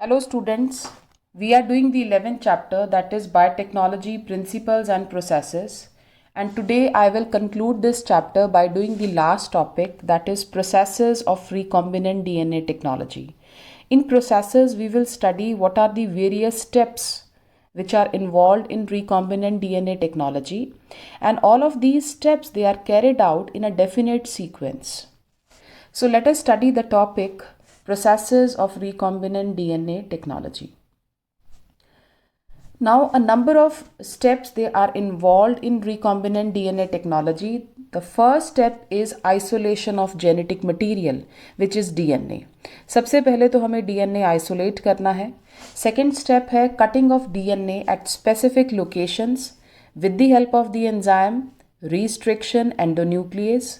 Hello students, we are doing the 11th chapter, that is Biotechnology Principles and Processes, and today I will conclude this chapter by doing the last topic, that is processes of recombinant DNA technology. In processes we will study what are the various steps which are involved in recombinant DNA technology, and all of these steps they are carried out in a definite sequence. So let us study the topic processes of recombinant DNA technology. Now a number of steps they are involved in recombinant DNA technology. The first step is isolation of genetic material which is DNA. सबसे पहले तो हमें DNA isolate करना है. Second step है cutting of DNA at specific locations with the help of the enzyme restriction endonuclease.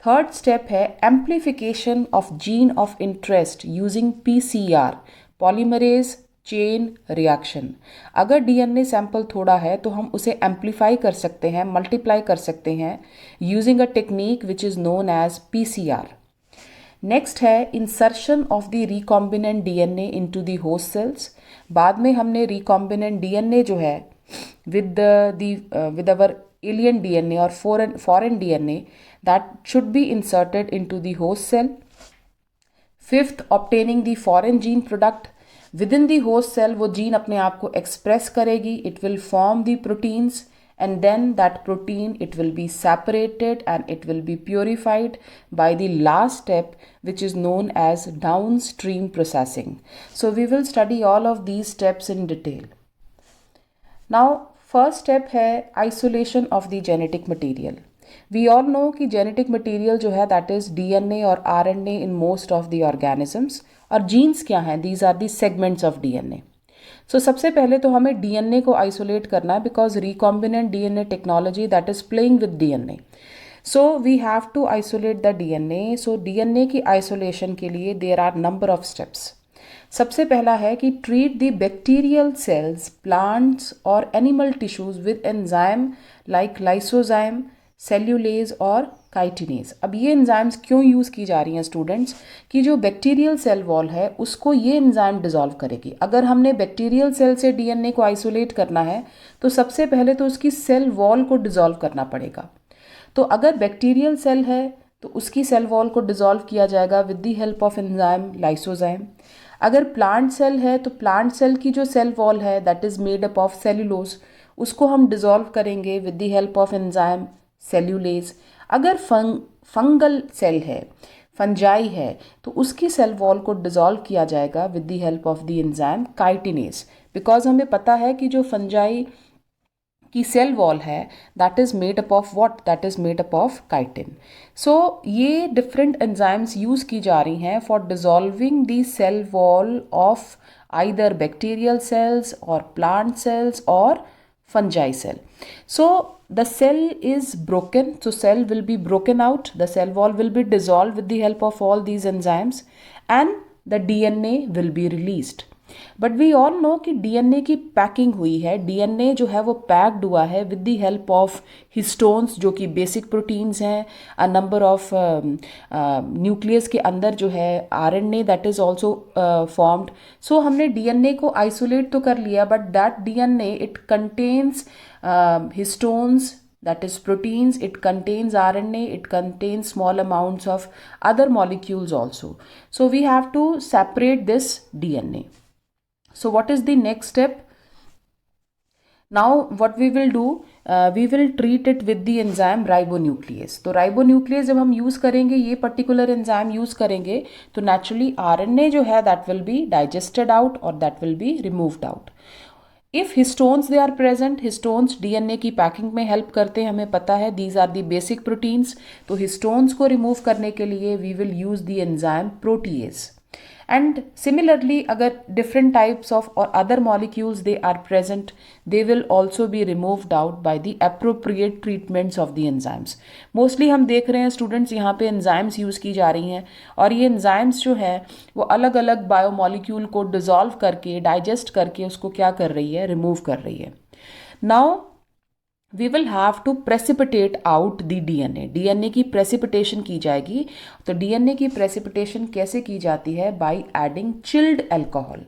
Third step है amplification of gene of interest using PCR polymerase chain reaction. अगर DNA sample थोड़ा है तो हम उसे एम्प्लीफाई कर सकते हैं, मल्टीप्लाई कर सकते हैं using a technique which is known as PCR. Next है insertion of the recombinant DNA into the host cells. बाद में हमने रिकॉम्बिनेंट डीएनए जो है with our alien DNA or foreign DNA that should be inserted into the host cell. Fifth, obtaining the foreign gene product within the host cell. वो gene अपने आप को express करेगी, it will form the proteins and then that protein it will be separated and it will be purified by the last step which is known as downstream processing. So we will study all of these steps in detail. Now first step है isolation of the genetic material. We all know कि genetic material जो है that is DNA और RNA in most of the organisms. और genes क्या हैं? These are the segments of DNA. So सबसे पहले तो हमें डीएनए को आइसोलेट करना है because recombinant DNA technology that is playing with DNA. So we have to isolate the DNA. So DNA की आइसोलेशन के लिए there are number of steps. सबसे पहला है कि treat the bacterial cells, plants और animal tissues with enzyme like lysozyme, cellulase और chitinase. अब ये एंजाइम्स क्यों यूज़ की जा रही हैं स्टूडेंट्स? कि जो बैक्टीरियल सेल वॉल है उसको ये एंजाइम डिजॉल्व करेगी. अगर हमने बैक्टीरियल सेल से डीएनए को आइसोलेट करना है तो सबसे पहले तो उसकी सेल वॉल को डिजॉल्व करना पड़ेगा. तो अगर बैक्टीरियल सेल है तो उसकी सेल वॉल को डिजॉल्व किया जाएगा with the help of enzyme lysozyme. अगर प्लांट सेल है तो प्लांट सेल की जो सेल वॉल है that is made up of cellulose, उसको हम डिज़ोल्व करेंगे with the help of enzyme cellulase. अगर फंगल सेल है, फंजाई है, तो उसकी सेल वॉल को डिज़ोल्व किया जाएगा with the help of the enzyme chitinase. Because हमें पता है कि जो फंजाई की सेल वॉल है that is made up of what? That is made up of chitin. So ये डिफरेंट एंजाइम्स यूज़ की जा रही हैं for dissolving the cell wall of either bacterial cells और प्लांट सेल्स और fungi cell. So the cell is broken, so cell will be broken out, the cell wall will be dissolved with the help of all these enzymes and the DNA will be released. But we all know कि DNA की packing हुई है. DNA जो है वो packed हुआ है with the help of histones जो कि बेसिक प्रोटीन्स हैं. अ नंबर ऑफ न्यूक्लियस के अंदर जो है RNA that is also formed. So हमने डीएनए को आइसोलेट तो कर लिया but that DNA it contains histones, that is proteins, it contains RNA, it contains small amounts of other molecules also. So we have to separate this DNA. So what is the next step? Now what we will do, we will treat it with the enzyme ribonuclease. तो ribonuclease जब हम use करेंगे, ये particular enzyme use करेंगे तो naturally RNA जो है that will be digested out और that will be removed out. If histones they are present, histones DNA की पैकिंग में हेल्प करते हैं, हमें पता है these are the basic proteins. तो हिस्टोन्स को रिमूव करने के लिए we will use the enzyme protease. And similarly, अगर different types of or other molecules they are present, they will also be removed out by the appropriate treatments of the enzymes. Mostly हम देख रहे हैं students यहाँ पे enzymes use की जा रही हैं और ये enzymes जो हैं वो अलग अलग बायोमोलिक्यूल को dissolve करके digest करके उसको क्या कर रही है? remove कर रही है. Now we will have to precipitate out the DNA, DNA की प्रेसिपिटेशन की जाएगी। तो डीएनए की प्रेसिपिटेशन कैसे की जाती है? By adding chilled alcohol.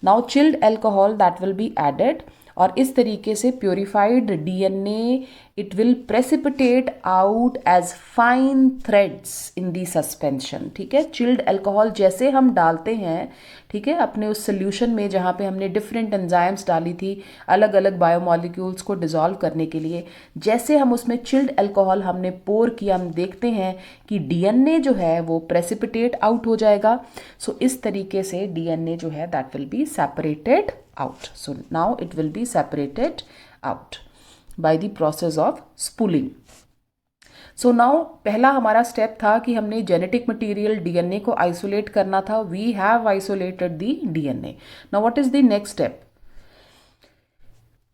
Now chilled alcohol that will be added, और इस तरीके से purified DNA it will precipitate out as fine threads in the suspension. ठीक है, चिल्ड अल्कोहल जैसे हम डालते हैं, ठीक है, अपने उस सोल्यूशन में जहाँ पे हमने डिफरेंट एंजाइम्स डाली थी अलग अलग बायोमॉलिक्यूल्स को डिसॉल्व करने के लिए, जैसे हम उसमें चिल्ड अल्कोहल हमने पोर किया, हम देखते हैं कि डीएनए जो है वो प्रेसिपिटेट आउट हो जाएगा। सो इस तरीके से डीएनए जो है that will be separated out. So now it will be separated out by the process of spooling. So now पहला हमारा स्टेप था कि हमने जेनेटिक मटेरियल डीएनए को आइसोलेट करना था. We have isolated the DNA. Now what is the next step?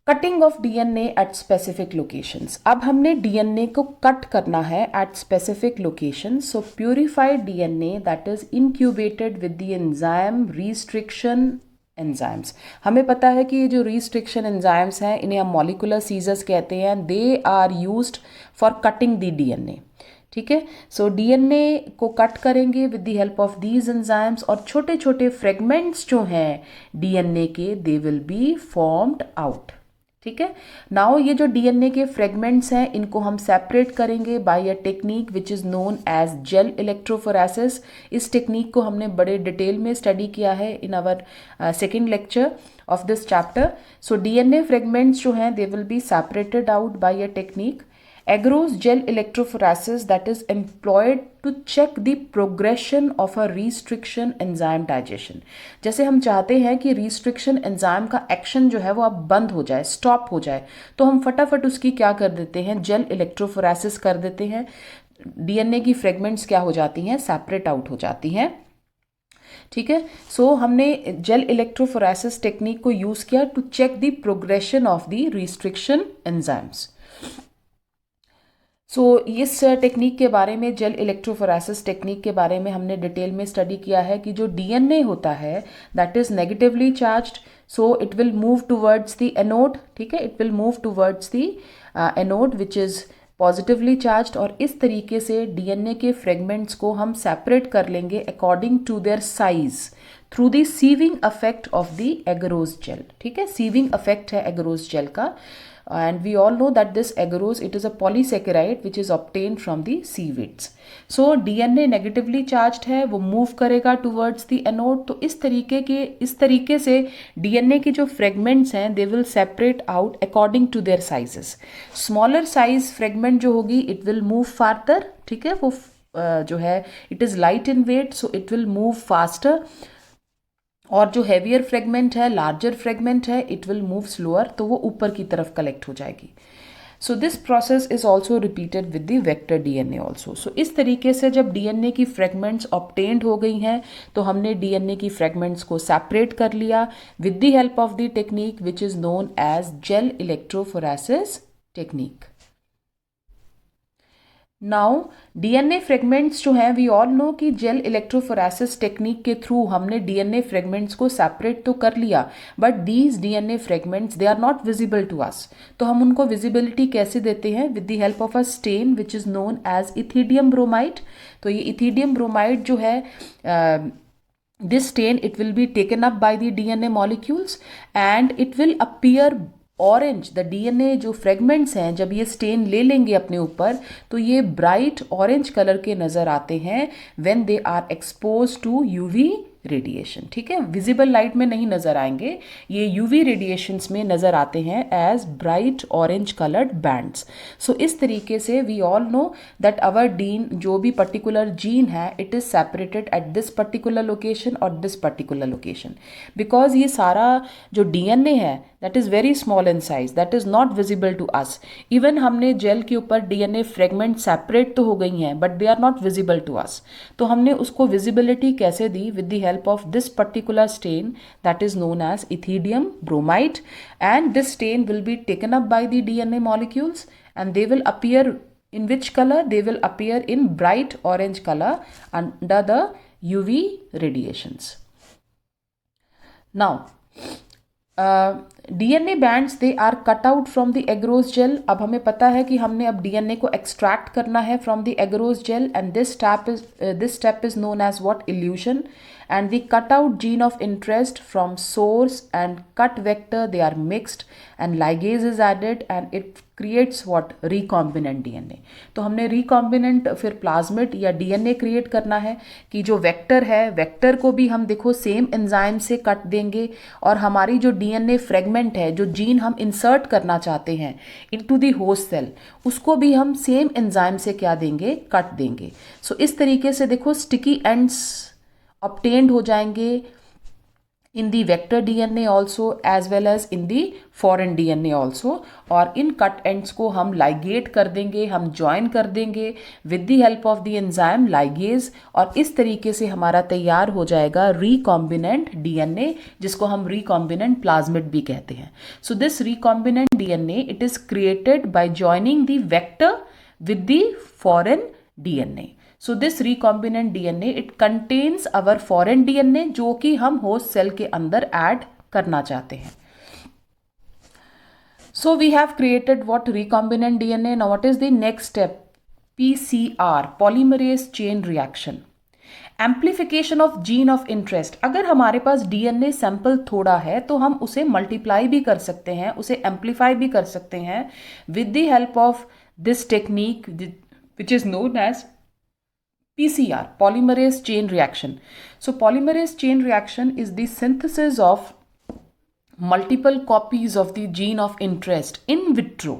Cutting of DNA at specific locations. अब हमने डीएनए को कट करना है at specific location. So purified DNA that is incubated with the enzyme restriction enzymes. हमें पता है कि ये जो रिस्ट्रिक्शन एंजाइम्स हैं इन्हें हम मॉलिकुलर सीजर्स कहते हैं. They are used for cutting the DNA. ठीक है, सो डीएनए को कट करेंगे with the help of these enzymes, और छोटे छोटे फ्रेगमेंट्स जो हैं डीएनए के they will be formed out. ठीक है, नाउ ये जो डीएनए के फ्रेगमेंट्स हैं इनको हम सेपरेट करेंगे by a technique which is known as gel electrophoresis. इस टेक्निक को हमने बड़े डिटेल में स्टडी किया है in our second lecture of this chapter. So DNA fragments जो हैं they will be separated out by a technique agarose gel electrophoresis that is employed to check the progression of a restriction enzyme digestion. जैसे हम चाहते हैं कि restriction enzyme का action जो है वो अब बंद हो जाए, स्टॉप हो जाए, तो हम फटाफट उसकी क्या कर देते हैं, जेल इलेक्ट्रोफोरेसिस कर देते हैं. डीएनए की फ्रेगमेंट्स क्या हो जाती हैं, सेपरेट आउट हो जाती हैं. ठीक है, सो हमने जेल इलेक्ट्रोफोरेसिस टेक्निक को यूज़ किया to check the progression of the restriction enzymes. So इस टेक्निक के बारे में, जेल इलेक्ट्रोफोरेसिस टेक्निक के बारे में हमने डिटेल में स्टडी किया है कि जो डीएनए होता है that is negatively charged, so it will move towards the anode. ठीक है, it will move towards the anode which is positively charged, और इस तरीके से डीएनए के फ्रेगमेंट्स को हम सेपरेट कर लेंगे according to their size through the sieving effect of the agarose gel. ठीक है, सीविंग इफेक्ट है एगरोज जेल का. And we all know that this agarose, it is a polysaccharide which is obtained from the seaweeds. So DNA negatively charged है, वो move करेगा towards the anode. तो इस तरीके से DNA के जो fragments हैं they will separate out according to their sizes. Smaller size fragment जो होगी it will move farther. ठीक है, वो जो है it is light in weight so it will move faster. और जो हैवियर फ्रेगमेंट है, लार्जर फ्रेगमेंट है, इट विल मूव स्लोअर, तो वो ऊपर की तरफ कलेक्ट हो जाएगी. So this process is also repeated with the vector DNA also. So इस तरीके से जब डीएनए की फ्रेगमेंट्स ऑब्टेन्ड हो गई हैं तो हमने डीएनए की फ्रेगमेंट्स को सेपरेट कर लिया with the help of the technique which is known as gel electrophoresis technique. Now DNA fragments जो हैं वी ऑल नो कि जेल इलेक्ट्रोफोरेसिस टेक्निक के थ्रू हमने डीएनए फ्रेगमेंट्स को सेपरेट तो कर लिया, but these DNA fragments they are not visible to us. तो हम उनको विजिबिलिटी कैसे देते हैं, with the help of a stain which is known as ethidium bromide. तो ये इथिडियम ब्रोमाइड जो है this stain it will be taken up by the DNA molecules and it will appear orange. The DNA जो fragments हैं जब ये stand ले लेंगे अपने ऊपर तो ये ब्राइट ऑरेंज कलर के नज़र आते हैं when they are expose to UV radiation. ठीक है, विजिबल लाइट में नहीं नज़र आएंगे, ये यूवी रेडिएशंस में नज़र आते हैं as bright orange coloured bands. So इस तरीके से we all know that our DNA जो भी पर्टिकुलर जीन है it is separated at this particular location और दिस पर्टिकुलर लोकेशन. बिकॉज ये सारा जो डीएनए है that is very small in size, that is not visible to us. Even हमने gel के ऊपर डीएनए फ्रेगमेंट सेपरेट तो हो गई हैं but they are not visible to us. तो हमने उसको विजिबिलिटी कैसे दी, with the help of this particular stain that is known as ethidium bromide, and this stain will be taken up by the DNA molecules and they will appear in which color, they will appear in bright orange color under the UV radiations. Now DNA bands they are cut out from the agarose gel. अब हमें पता है कि हमने अब DNA को extract करना है from the agarose gel, and this step is known as what, elution. And the cutout gene of interest from source and cut vector, they are mixed and ligase is added and it creates what, recombinant DNA। तो हमने recombinant फिर plasmid या DNA create करना है कि जो vector है, vector को भी हम देखो सेम एंजाइम से कट देंगे, और हमारी जो डीएनए फ्रेगमेंट है, जो जीन हम इंसर्ट करना चाहते हैं इनटू द होस्ट सेल, उसको भी हम सेम एंजाइम से क्या देंगे, कट देंगे। सो इस तरीके से देखो स्टिकी एंड्स obtained हो जाएंगे in the vector DNA also as well as in the foreign DNA also, और इन कट एंड्स को हम लाइगेट कर देंगे, हम ज्वाइन कर देंगे with the help of the enzyme ligase, और इस तरीके से हमारा तैयार हो जाएगा recombinant DNA, जिसको हम recombinant plasmid भी कहते हैं। So this recombinant DNA, it is created by joining the vector with the foreign DNA। So this recombinant DNA, it contains our foreign DNA जो कि हम होस्ट सेल के अंदर ऐड करना चाहते हैं। So we have created what, recombinant DNA। Now what is the next step? PCR, polymerase chain reaction। Amplification of gene of interest. अगर हमारे पास डीएनए सैंपल थोड़ा है तो हम उसे मल्टीप्लाई भी कर सकते हैं, उसे एम्प्लीफाई भी कर सकते हैं with the help of this technique which is known as PCR, polymerase chain reaction। So polymerase chain reaction is the synthesis of multiple copies of the gene of interest in vitro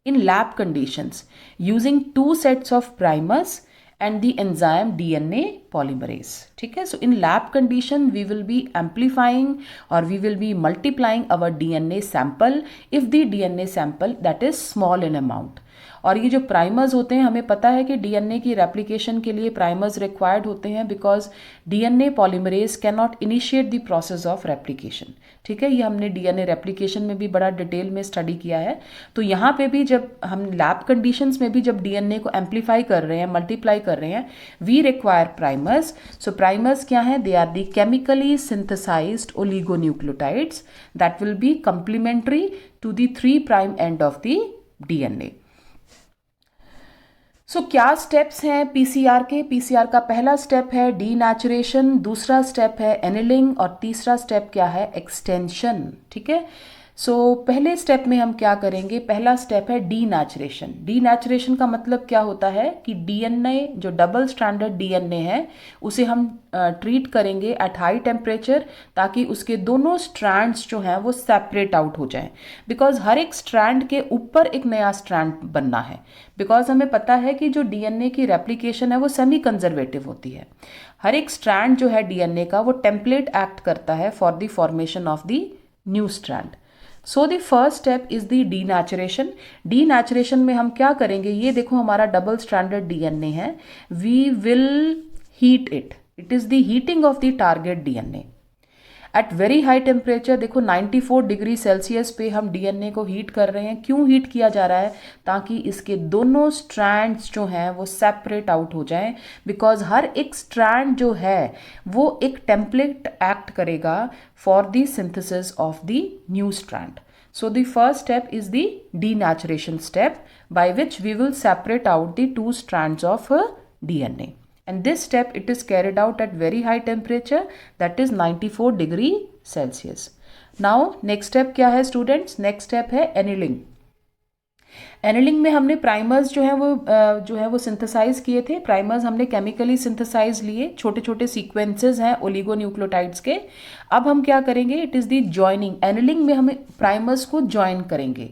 in lab conditions using two sets of primers and the enzyme DNA polymerase। ठीक है, so in lab condition we will be amplifying or we will be multiplying our DNA sample if the DNA sample that is small in amount। और ये जो primers होते हैं, हमें पता है कि डीएनए की रेप्लिकेशन के लिए प्राइमर्स रिक्वायर्ड होते हैं because DNA polymerase can not initiate the process of replication. ठीक है, ये हमने डीएनए रेप्लिकेशन में भी बड़ा डिटेल में स्टडी किया है। तो यहाँ पे भी जब हम लैब कंडीशंस में भी जब डीएनए को एम्पलीफाई कर रहे हैं, मल्टीप्लाई कर रहे हैं, we require primers. So primers क्या हैं? They are the chemically synthesised oligonucleotides that will be complementary to the 3' end of the DNA. So क्या स्टेप्स हैं पीसीआर के? पीसीआर का पहला स्टेप है डीनैचुरेशन, दूसरा स्टेप है एनिलिंग और तीसरा स्टेप क्या है? एक्सटेंशन। ठीक है, सो पहले स्टेप में हम क्या करेंगे? पहला स्टेप है डीनैचुरेशन। डीनैचुरेशन का मतलब क्या होता है कि डीएनए जो डबल स्ट्रैंडेड डीएनए है उसे हम ट्रीट करेंगे एट हाई टेम्परेचर ताकि उसके दोनों स्ट्रैंड्स जो हैं वो सेपरेट आउट हो जाएं। बिकॉज हर एक स्ट्रैंड के ऊपर एक नया स्ट्रैंड बनना है। बिकॉज हमें पता है कि जो डीएनए की रेप्लिकेशन है वो सेमी कंजर्वेटिव होती है। हर एक स्ट्रैंड जो है डीएनए का वो टेम्पलेट एक्ट करता है for the formation of the new strand. So the first step is the denaturation. Denaturation में हम क्या करेंगे? ये देखो हमारा डबल स्ट्रैंडेड डीएनए है, we will heat it. It is the heating of the target DNA at very high temperature. देखो 94 degree Celsius पे हम डीएनए को हीट कर रहे हैं। क्यों हीट किया जा रहा है? ताकि इसके दोनों स्ट्रैंड्स जो हैं वो सेपरेट आउट हो जाएं। बिकॉज हर एक स्ट्रैंड जो है वो एक टेम्पलेट एक्ट करेगा for the synthesis of the new strand. So the first step is the denaturation step by which we will separate out the two strands of DNA. And this step it is carried out at very high temperature, that is 94 degree Celsius. Now next step क्या है students? Next step है annealing. Annealing में हमने primers जो है वो synthesise किए थे। प्राइमर्स हमने केमिकली सिंथेसाइज लिए, छोटे छोटे सीक्वेंसेस हैं ओलिगोन्यूक्लियोटाइड्स के। अब हम क्या करेंगे? It is the joining. Annealing में हमें प्राइमर्स को जॉइन करेंगे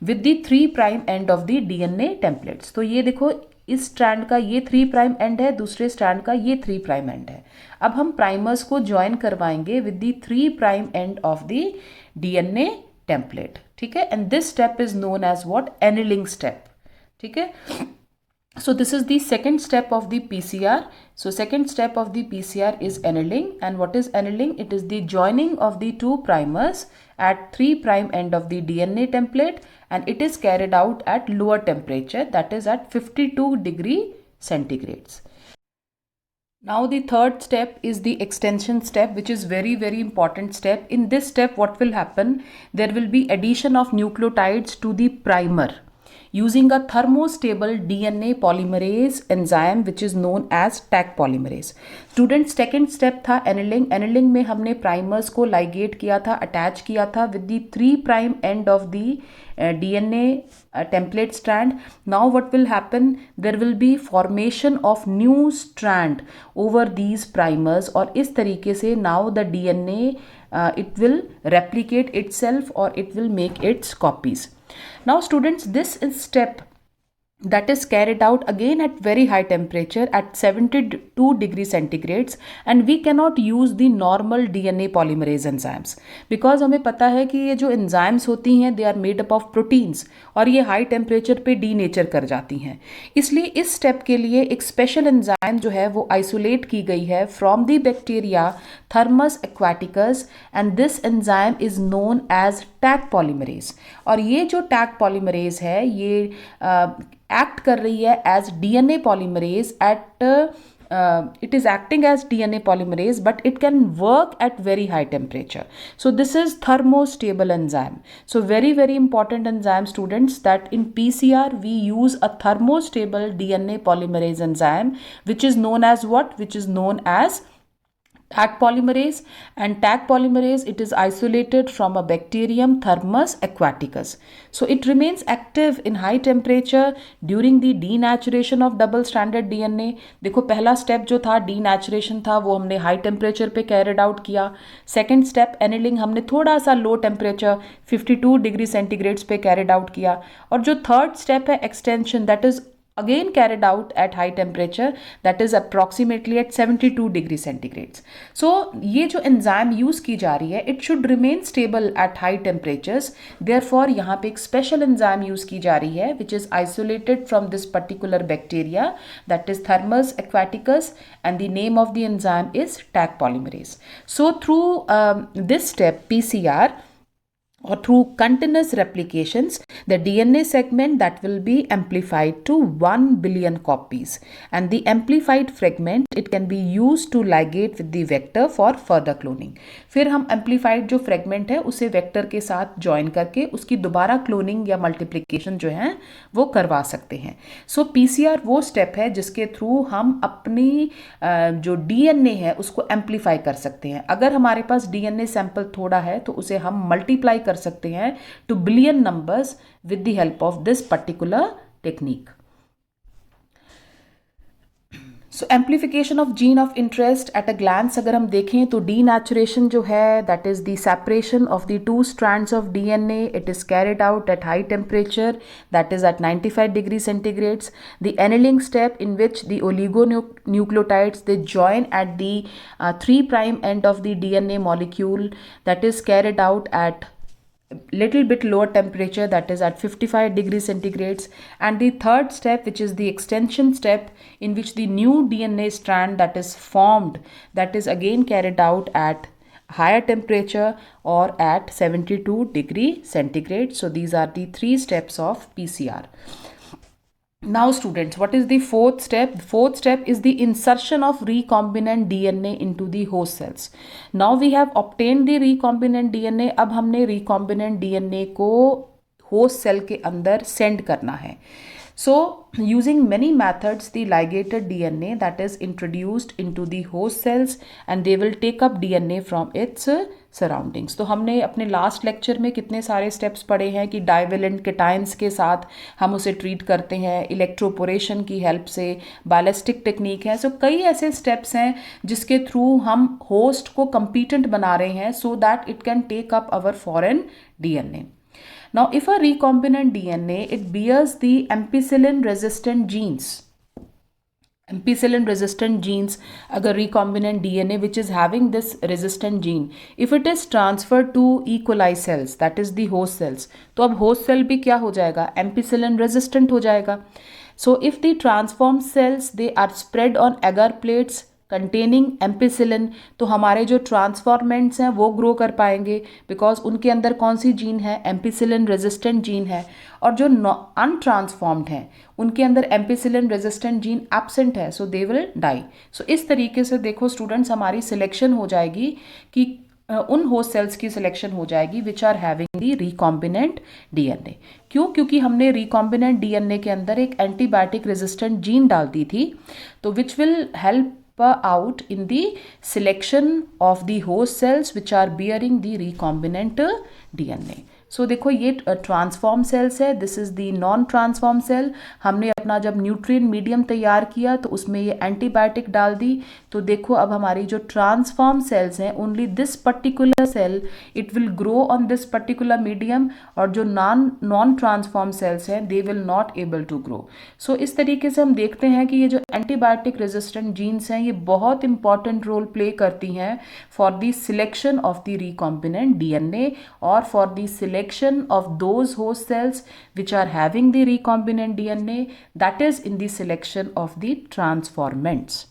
with the 3' end of the DNA templates. तो ये देखो इस स्ट्रैंड का ये 3' एंड है, दूसरे स्ट्रैंड का ये 3' एंड है। अब हम प्राइमर्स को ज्वाइन करवाएंगे with the 3' end of the DNA template. ठीक है, and this step is known as what? Annealing step. ठीक है, so this is the second step of the PCR. So second step of the PCR is annealing. And what is annealing? It is the joining of the two primers at 3' end of the DNA template, and it is carried out at lower temperature, that is at 52 degree centigrades. Now the third step is the extension step, which is very important step. In this step, what will happen? There will be addition of nucleotides to the primer using a thermostable DNA polymerase enzyme which is known as Taq polymerase. Student, second step था annealing. Annealing में हमने primers को ligate किया था, attach किया था with the 3' end of the DNA template strand. Now what will happen? There will be formation of new strand over these primers, और इस तरीके से now the DNA it will replicate itself or it will make its copies. Now students, this is step that is carried out again at very high temperature at 72 degrees centigrades, and we cannot use the normal DNA polymerase enzymes because हमें पता है कि ये जो enzymes होती हैं they are made up of proteins और ये high temperature पे denature कर जाती हैं. इसलिए इस step के लिए एक special enzyme जो है वो isolate की गई है from the bacteria Thermus aquaticus, and this enzyme is known as Taq polymerase. और ये जो Taq polymerase है ये एक्ट कर रही है as DNA polymerase at it is acting as DNA polymerase, but it can work at very high temperature. So this is thermostable enzyme. So very important enzyme, students, that in PCR we use a thermostable DNA polymerase enzyme which is known as what? Which is known as Taq polymerase. And Taq polymerase, it is isolated from a bacterium Thermus aquaticus. So it remains active in high temperature during the denaturation of double stranded DNA. देखो पहला step जो था denaturation था वो हमने high temperature पे carried out किया. Second step annealing हमने थोड़ा सा लो टेम्परेचर 52 डिग्री सेंटीग्रेड्स पे कैरिड आउट किया. और जो थर्ड स्टेप है extension, that is again carried out at high temperature, that is approximately at 72 degree centigrades. So ये जो enzyme use की जा रही है it should remain stable at high temperatures. Therefore यहाँ पे एक special enzyme use की जा रही है which is isolated from this particular bacteria, that is Thermus aquaticus, and the name of the enzyme is Taq polymerase. So through this step PCR or through continuous replications, the DNA segment that will be amplified to 1 billion copies, and the amplified fragment it can be used to ligate with the vector for further cloning. फिर हम amplified जो fragment है उसे vector के साथ join करके उसकी दोबारा cloning या multiplication जो है वो करवा सकते हैं. So PCR वो step है जिसके through हम अपनी जो DNA है उसको amplify कर सकते हैं. अगर हमारे पास DNA sample थोड़ा है तो उसे हम multiply कर सकते हैं to billion numbers with the help of this particular technique. So amplification of gene of interest at a glance अगर हम देखें तो denaturation जो है that is the separation of the two strands of DNA, it is carried out at high temperature, that is at 95 degrees centigrades. The annealing step in which the oligonucleotides they join at the 3' end of the DNA molecule, that is carried out at little bit lower temperature, that is at 55 degrees centigrades. And the third step, which is the extension step, in which the new DNA strand that is formed, that is again carried out at higher temperature or at 72 degree centigrade. So these are the three steps of PCR. Now students, what is the fourth step? The fourth step is the insertion of recombinant DNA into the host cells. Now we have obtained the recombinant DNA. अब हमने recombinant DNA को host cell के अंदर send करना है. So using many methods, the ligated DNA that is introduced into the host cells and they will take up DNA from its surroundings. तो हमने अपने लास्ट लेक्चर में कितने सारे स्टेप्स पढ़े हैं कि डाइवेलेंट केटाइंस के साथ हम उसे ट्रीट करते हैं, इलेक्ट्रोपोरेशन की हेल्प से, बैलिस्टिक टेक्निक है. सो कई ऐसे स्टेप्स हैं जिसके थ्रू हम होस्ट को कंपीटेंट बना रहे हैं so that it can take up our foreign DNA. Now if a recombinant DNA it bears the ampicillin resistant genes, ampicillin resistant genes, अगर recombinant DNA which is having this resistant gene, if it is transferred to E. coli cells, that is the host cells, तो अब host cell भी क्या हो जाएगा? ampicillin resistant हो जाएगा. So if the transformed cells they are spread on agar plates containing ampicillin, तो हमारे जो ट्रांसफॉर्मेंट्स हैं वो ग्रो कर पाएंगे, बिकॉज उनके अंदर कौन सी जीन है, एम्पिसिलिन रेजिस्टेंट जीन है। और जो अनट्रांसफॉर्म्ड हैं उनके अंदर एम्पिसिलिन रेजिस्टेंट जीन एब्सेंट है, सो दे विल डाई। सो इस तरीके से देखो स्टूडेंट्स, हमारी सिलेक्शन हो जाएगी कि उन होस्ट सेल्स की सिलेक्शन हो जाएगी which are having the recombinant DNA. क्यों? क्योंकि हमने रिकॉम्बिनेंट डीएनए के अंदर एक एंटीबायोटिक रेजिस्टेंट जीन डाल दी थी, तो which will help out in the selection of the host cells which are bearing the recombinant DNA. So देखो ये ट्रांसफॉर्म सेल्स है, this is the non transform cell. हमने अपना जब न्यूट्रिएंट मीडियम तैयार किया तो उसमें ये एंटीबायोटिक डाल दी, तो देखो अब हमारी जो ट्रांसफॉर्म सेल्स हैं, only this particular cell it will grow on this particular medium, और जो नॉन ट्रांसफॉर्म सेल्स हैं they will not able to grow. So इस तरीके से हम देखते हैं कि ये जो एंटीबायोटिक रेजिस्टेंट जीन्स हैं ये बहुत इंपॉर्टेंट रोल प्ले करती हैं for the selection of the recombinant DNA और for the selection of those host cells which are having the recombinant DNA, that is in the selection of the transformants.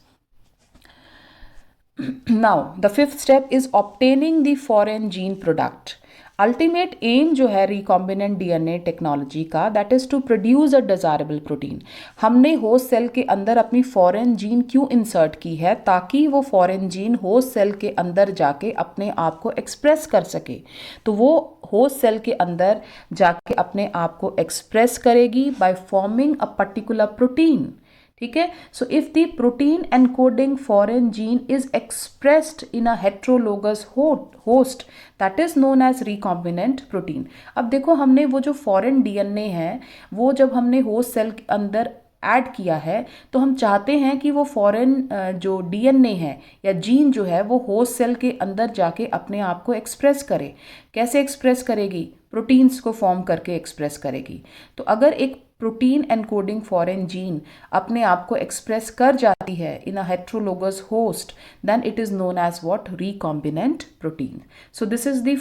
Now the fifth step is obtaining the foreign gene product. Ultimate aim जो है recombinant DNA technology का, that is to produce a desirable protein. हमने host cell के अंदर अपनी foreign gene क्यों insert की है? ताकि वो फॉरेन जीन होस्ट सेल के अंदर जाके अपने आप को एक्सप्रेस कर सके। तो वो होस्ट सेल के अंदर जाके अपने आप को एक्सप्रेस करेगी by forming a particular protein. ठीक है, so if the protein encoding foreign gene is expressed in a heterologous host, that is known as recombinant protein. अब देखो हमने वो जो फॉरेन डीएनए है वो जब हमने होस्ट सेल के अंदर ऐड किया है, तो हम चाहते हैं कि वो फॉरेन जो डीएनए है या जीन जो है वो होस्ट सेल के अंदर जाके अपने आप को एक्सप्रेस करे। कैसे एक्सप्रेस करेगी? प्रोटीन्स को फॉर्म करके एक्सप्रेस करेगी। तो अगर एक प्रोटीन एनकोडिंग फॉरेन जीन अपने आप को एक्सप्रेस कर जाती है in a heterologous host, then it is known as what? Recombinant protein. So this is the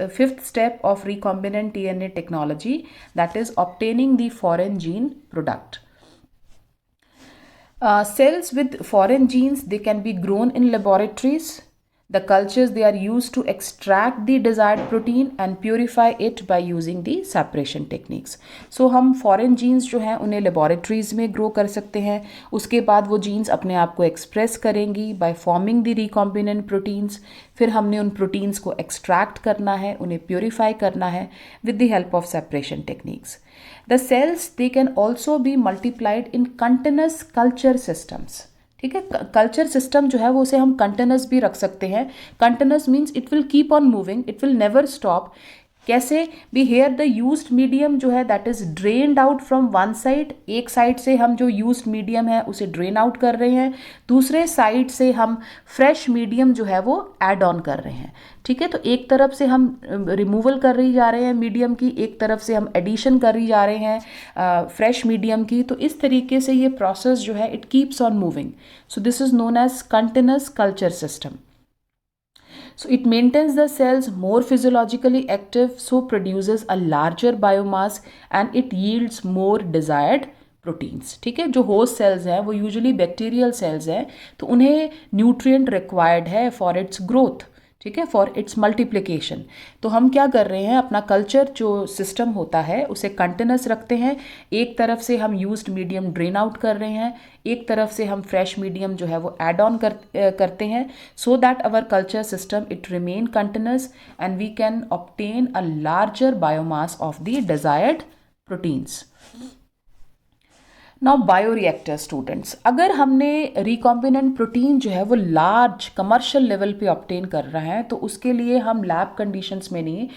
fifth step of recombinant DNA technology, that is obtaining the foreign gene product. Cells with foreign genes, they can be grown in laboratories. The cultures, they are used to extract the desired protein and purify it by using the separation techniques. So हम foreign genes जो हैं उन्हें laboratories में grow कर सकते हैं, उसके बाद वो genes अपने आप को express करेंगी by forming the recombinant proteins. फिर हमने उन proteins को extract करना है, उन्हें purify करना है with the help of separation techniques. The cells, they can also be multiplied in continuous culture systems. ठीक है, कल्चर सिस्टम जो है वो उसे हम कंटिन्यूस भी रख सकते हैं। Continuous means it will keep on moving, it will never stop. कैसे भी? हेयर द यूज्ड मीडियम जो है that is drained out from one side, एक साइड से हम जो यूज्ड मीडियम है उसे ड्रेन आउट कर रहे हैं, दूसरे साइड से हम फ्रेश मीडियम जो है वो ऐड ऑन कर रहे हैं। ठीक है, तो एक तरफ से हम रिमूवल कर रही जा रहे हैं मीडियम की, एक तरफ से हम एडिशन कर रही जा रहे हैं फ्रेश मीडियम की। तो इस तरीके से ये प्रोसेस जो है it keeps on moving. So this is known as continuous culture system. So it maintains the cells more physiologically active, so produces a larger biomass and it yields more desired proteins. ठीक है, जो host cells हैं वो usually bacterial cells हैं, तो उन्हें nutrient required है for its growth, ठीक है, फॉर इट्स मल्टीप्लिकेशन। तो हम क्या कर रहे हैं, अपना कल्चर जो सिस्टम होता है उसे कंटिन्यूस रखते हैं। एक तरफ से हम यूज्ड मीडियम ड्रेन आउट कर रहे हैं, एक तरफ से हम फ्रेश मीडियम जो है वो ऐड ऑन करते हैं, so that our culture system it remain continuous and we can obtain a larger biomass of the desired proteins. Now bioreactor students, अगर हमने रिकॉम्बिनेंट प्रोटीन जो है वो लार्ज कमर्शियल लेवल पे ऑब्टेन कर रहा है, तो उसके लिए हम लैब कंडीशंस में नहीं,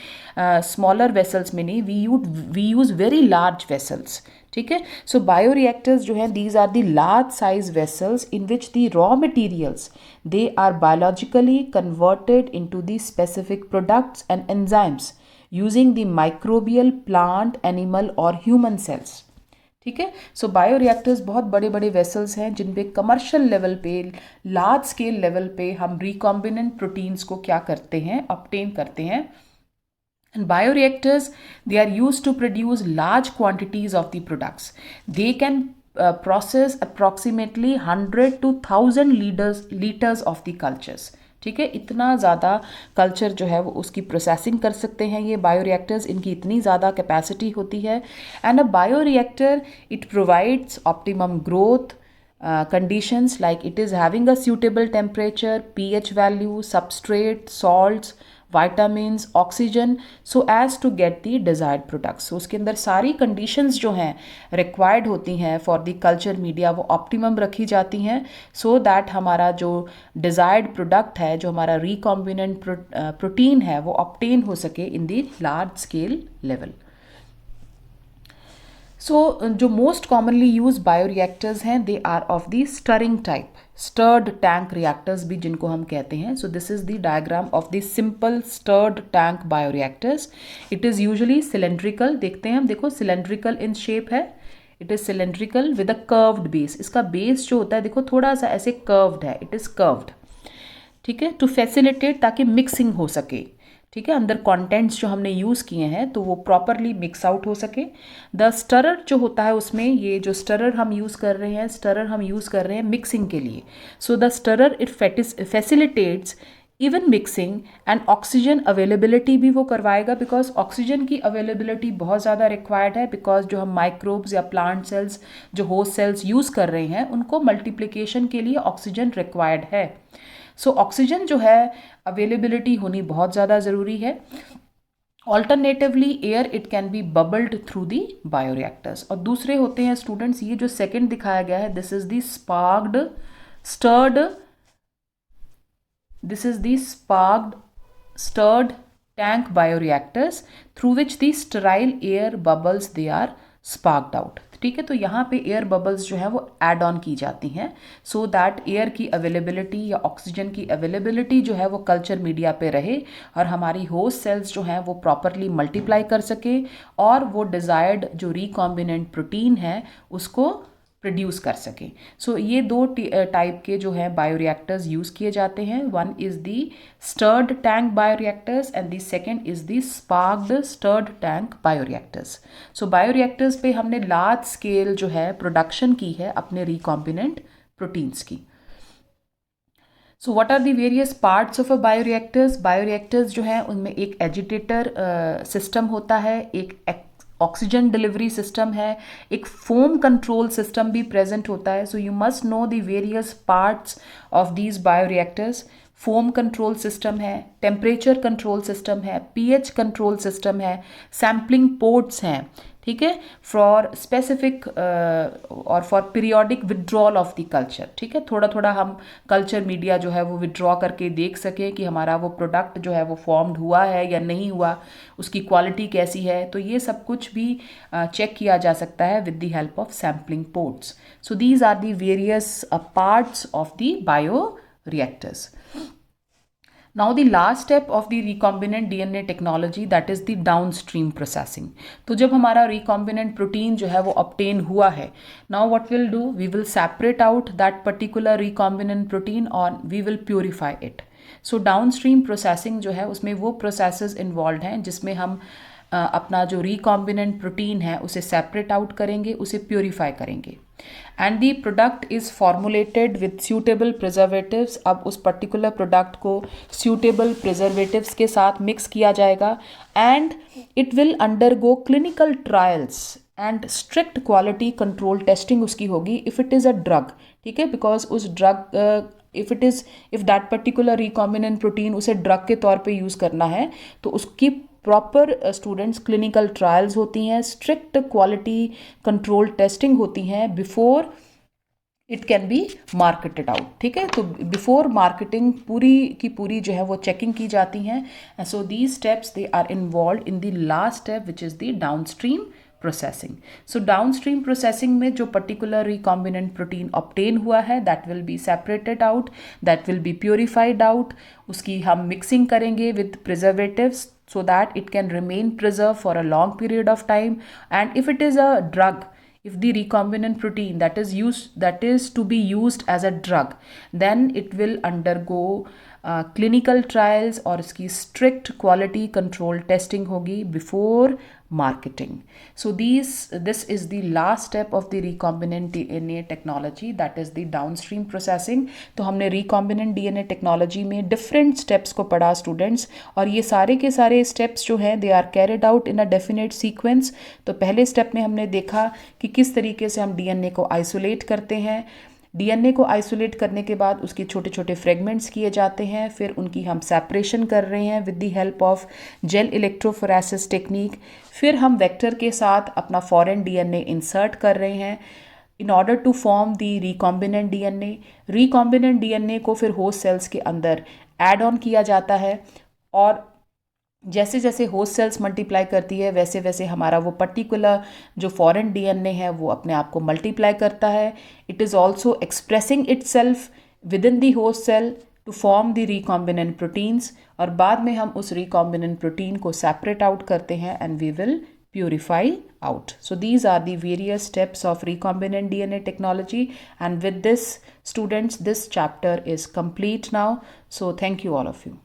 स्मॉलर वेसल्स में नहीं, we use very large vessels. ठीक है, सो बायोरिएक्टर्स जो हैं these are the large size vessels in which the raw materials they are biologically converted into the specific products and enzymes using the microbial, plant, animal और human cells. ठीक है, so bioreactors बहुत बड़े बड़े vessels हैं जिन पे commercial level पे, large scale level पे हम रिकॉम्बिनेंट प्रोटीन्स को क्या करते हैं, ऑब्टेन करते हैं. And bioreactors, they are used to produce large quantities of the products. They can process approximately 100 to 1000 liters of the cultures. ठीक है, इतना ज़्यादा कल्चर जो है वो उसकी प्रोसेसिंग कर सकते हैं ये बायोरिएक्टर्स, इनकी इतनी ज़्यादा कैपेसिटी होती है. And a bioreactor it provides optimum growth conditions, like it is having a suitable temperature, pH value, substrate, salts, vitamins, oxygen, so as to get the desired products. So उसके अंदर सारी conditions जो हैं required होती हैं for the culture media वो optimum रखी जाती हैं, so that हमारा जो desired product है, जो हमारा recombinant protein है, वो obtain हो सके in the large scale level. सो जो मोस्ट कॉमनली यूज बायोरिएक्टर्स हैं they are of the stirring type, stirred tank reactors भी जिनको हम कहते हैं. So this is the diagram of the simple stirred tank bioreactors. It is usually cylindrical, देखते हैं हम, देखो सिलेंड्रिकल इन शेप है. It is cylindrical with a curved base. इसका बेस जो होता है देखो थोड़ा सा ऐसे कर्व्ड है, इट इज़ कर्व्ड. ठीक है, टू फैसिलिटेट, ताकि मिक्सिंग हो सके. ठीक है, अंदर कंटेंट्स जो हमने यूज़ किए हैं तो वो प्रॉपरली मिक्स आउट हो सके. द स्टरर जो होता है उसमें, ये जो स्टरर हम यूज़ कर रहे हैं, स्टरर हम यूज़ कर रहे हैं मिक्सिंग के लिए. So the stirrer it facilitates even mixing and oxygen availability भी वो करवाएगा, बिकॉज ऑक्सीजन की अवेलेबिलिटी बहुत ज़्यादा रिक्वायर्ड है. बिकॉज जो हम माइक्रोब्स या प्लांट सेल्स, जो होस्ट सेल्स यूज़ कर रहे हैं, उनको मल्टीप्लिकेशन के लिए ऑक्सीजन रिक्वायर्ड है. सो ऑक्सीजन जो है अवेलेबिलिटी होनी बहुत ज़्यादा ज़रूरी है. Alternatively air it can be bubbled through the bioreactors. और दूसरे होते हैं स्टूडेंट्स, ये जो सेकंड दिखाया गया है, this is the sparged stirred, this is the sparged stirred tank bioreactors through which the sterile air bubbles they are sparged out. ठीक है, तो यहाँ पे एयर बबल्स जो है वो ऐड ऑन की जाती हैं, सो दैट एयर की अवेलेबिलिटी या ऑक्सीजन की अवेलेबिलिटी जो है वो कल्चर मीडिया पे रहे और हमारी होस्ट सेल्स जो हैं वो प्रॉपरली मल्टीप्लाई कर सके और वो डिज़ायर्ड जो रिकॉम्बिनेंट प्रोटीन है उसको प्रोड्यूस कर सके. सो ये दो टाइप के जो है बायोरिएक्टर्स यूज़ किए जाते हैं. One is the stirred tank bioreactors and the second is the sparged stirred tank bioreactors. So bioreactors पे हमने लार्ज स्केल जो है प्रोडक्शन की है अपने रिकॉम्बिनेंट प्रोटीन्स की. So what are the various parts of a bioreactors. Bioreactors जो है उनमें एक एजिटेटर सिस्टम होता है, एक ऑक्सीजन डिलीवरी सिस्टम है, एक फोम कंट्रोल सिस्टम भी प्रेजेंट होता है. So you must know the various parts of these bioreactors. Foam control system है, टेम्परेचर कंट्रोल सिस्टम है, पीएच कंट्रोल सिस्टम है, सैम्पलिंग पोर्ट्स हैं. ठीक है, फॉर स्पेसिफिक और for periodic withdrawal of the culture. ठीक है, थोड़ा थोड़ा हम कल्चर मीडिया जो है वो विड्रॉ करके देख सकें कि हमारा वो प्रोडक्ट जो है वो फॉर्म्ड हुआ है या नहीं हुआ, उसकी क्वालिटी कैसी है. तो ये सब कुछ भी चेक किया जा सकता है with the help of sampling ports. So these are the various parts of the bioreactors. Now the last step of the recombinant DNA technology, that is the downstream processing. तो जब हमारा recombinant protein जो है वो obtain हुआ है, now what we'll do, we will separate out that particular recombinant protein और we will purify it. So downstream processing जो है उसमें वो processes involved हैं जिसमें हम अपना जो recombinant protein है उसे separate out करेंगे, उसे purify करेंगे. And the product is formulated with suitable preservatives. अब उस पर्टिकुलर प्रोडक्ट को सूटेबल प्रिजर्वेटिव्स के साथ मिक्स किया जाएगा and it will undergo clinical trials and strict quality control testing उसकी होगी if it is a drug. ठीक है, बिकॉज उस drug if that particular recombinant protein उसे ड्रग के तौर पे यूज़ करना है तो उसकी प्रॉपर स्टूडेंट्स क्लिनिकल ट्रायल्स होती हैं, स्ट्रिक्ट क्वालिटी कंट्रोल टेस्टिंग होती हैं before it can be marketed out. ठीक है, तो बिफोर मार्केटिंग पूरी की पूरी जो है वो चेकिंग की जाती हैं. So these steps they are involve in the last step which is the downstream processing. So downstream processing में जो पर्टिकुलर रिकॉम्बिनेंट प्रोटीन ऑब्टेन हुआ है that will be separated out, that will be purified out. उसकी हम mixing करेंगे with preservatives so that it can remain preserved for a long period of time. And if it is a drug, if the recombinant protein that is to be used as a drug, then it will undergo clinical trials और इसकी strict quality control testing होगी before marketing. So this is the last step of the recombinant DNA technology, that is the downstream processing. तो हमने recombinant DNA technology में different steps को पढ़ा students, और ये सारे के सारे steps जो हैं they are carried out in a definite sequence. तो पहले step में हमने देखा कि किस तरीके से हम DNA को isolate करते हैं. डीएनए को आइसोलेट करने के बाद उसके छोटे छोटे फ्रेगमेंट्स किए जाते हैं, फिर उनकी हम सेपरेशन कर रहे हैं with the help of jail electrophoresis technique. फिर हम वेक्टर के साथ अपना फॉरेन डीएनए इंसर्ट कर रहे हैं in order to form the recombinant DNA. Recombinant DNA को फिर होस्ट सेल्स के अंदर ऐड ऑन किया जाता है, और जैसे जैसे होस्ट सेल्स मल्टीप्लाई करती है वैसे वैसे हमारा वो पर्टिकुलर जो फॉरेन डीएनए है वो अपने आप को मल्टीप्लाई करता है. It is also expressing itself within the host cell to form the recombinant proteins, और बाद में हम उस रिकॉम्बिनेंट प्रोटीन को सेपरेट आउट करते हैं and we will purify out. So these are the various steps of recombinant DNA technology, and with this students this chapter is complete now. So thank you all of you.